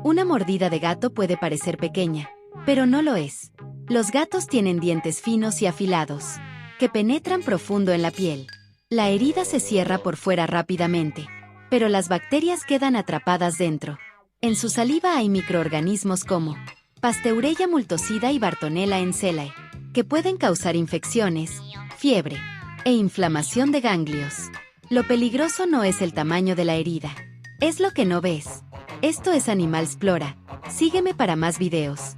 Una mordida de gato puede parecer pequeña, pero no lo es. Los gatos tienen dientes finos y afilados, que penetran profundo en la piel. La herida se cierra por fuera rápidamente, pero las bacterias quedan atrapadas dentro. En su saliva hay microorganismos como Pasteurella multocida y Bartonella encellae, que pueden causar infecciones, fiebre e inflamación de ganglios. Lo peligroso no es el tamaño de la herida, es lo que no ves. Esto es Animalsplora. Sígueme para más videos.